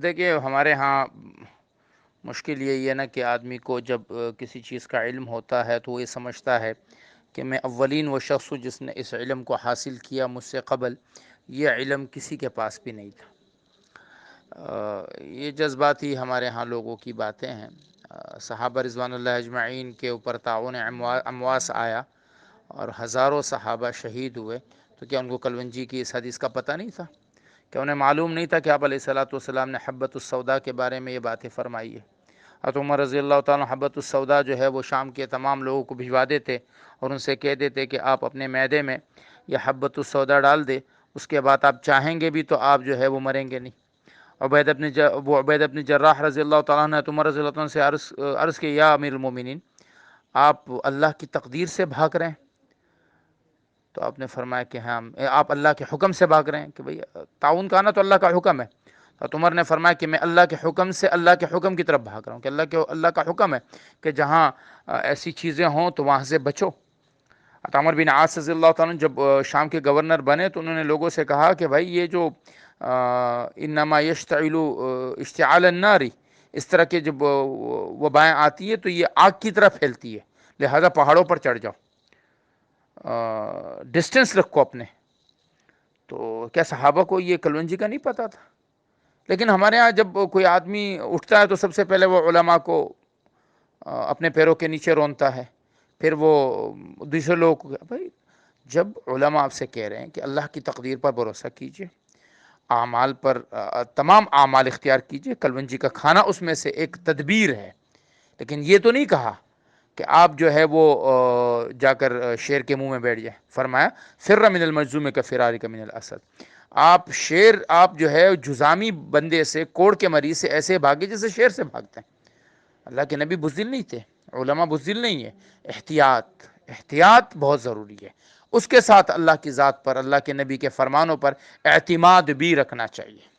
دیکھیے ہمارے ہاں مشکل یہی ہے نا کہ آدمی کو جب کسی چیز کا علم ہوتا ہے تو وہ یہ سمجھتا ہے کہ میں اولین وہ شخص ہوں جس نے اس علم کو حاصل کیا مجھ سے قبل، یہ علم کسی کے پاس بھی نہیں تھا۔ یہ جذباتی ہمارے ہاں لوگوں کی باتیں ہیں۔ صحابہ رضوان اللہ اجمعین کے اوپر طاعون امواس آیا اور ہزاروں صحابہ شہید ہوئے، تو کیا ان کو کلونجی کی اس حدیث کا پتہ نہیں تھا؟ کہ انہیں معلوم نہیں تھا کہ آپ علیہ الصلوۃ والسلام نے حبۃ السودا کے بارے میں یہ باتیں فرمائی ہے؟ حضرت عمر رضی اللہ تعالیٰ حبۃ السودا جو ہے وہ شام کے تمام لوگوں کو بھجوا دیتے اور ان سے کہہ دیتے کہ آپ اپنے معدے میں یہ حبۃ السودا ڈال دے، اس کے بعد آپ چاہیں گے بھی تو آپ جو ہے وہ مریں گے نہیں۔ عبید ابن جراح رضی اللہ تعالیٰ نے عمر رضی اللہ عنہ سے عرض کہ یا امیر المومنین، آپ اللہ کی تقدیر سے بھاگ رہے ہیں؟ تو آپ نے فرمایا کہ ہاں، آپ اللہ کے حکم سے بھاگ رہے ہیں کہ بھئی تعاون کا نا تو اللہ کا حکم ہے۔ تو عمر نے فرمایا کہ میں اللہ کے حکم سے اللہ کے حکم کی طرف بھاگ رہا ہوں، کہ اللہ کا حکم ہے کہ جہاں ایسی چیزیں ہوں تو وہاں سے بچو۔ عمر بن عاص رضی اللہ تعالیٰ جب شام کے گورنر بنے تو انہوں نے لوگوں سے کہا کہ بھائی یہ جو انما یشتعل اشتعال النار، اس طرح کے جب وبائیں آتی ہے تو یہ آگ کی طرح پھیلتی ہے، لہذا پہاڑوں پر چڑھ جاؤ، ڈسٹنس رکھو اپنے۔ تو کیا صحابہ کو یہ کلونجی کا نہیں پتا تھا؟ لیکن ہمارے ہاں جب کوئی آدمی اٹھتا ہے تو سب سے پہلے وہ علماء کو اپنے پیروں کے نیچے رونتا ہے، پھر وہ دوسرے لوگوں کو۔ بھائی جب علماء آپ سے کہہ رہے ہیں کہ اللہ کی تقدیر پر بھروسہ کیجئے، اعمال پر تمام اعمال اختیار کیجئے، کلونجی کا کھانا اس میں سے ایک تدبیر ہے، لیکن یہ تو نہیں کہا کہ آپ جو ہے وہ جا کر شیر کے منہ میں بیٹھ جائیں۔ فرمایا فر من المجذوم کفرارک من الاسد، آپ جو ہے جزامی بندے سے، کوڑ کے مریض سے ایسے بھاگے جیسے شیر سے بھاگتے ہیں۔ اللہ کے نبی بزدل نہیں تھے، علماء بزدل نہیں ہے۔ احتیاط بہت ضروری ہے، اس کے ساتھ اللہ کی ذات پر، اللہ کے نبی کے فرمانوں پر اعتماد بھی رکھنا چاہیے۔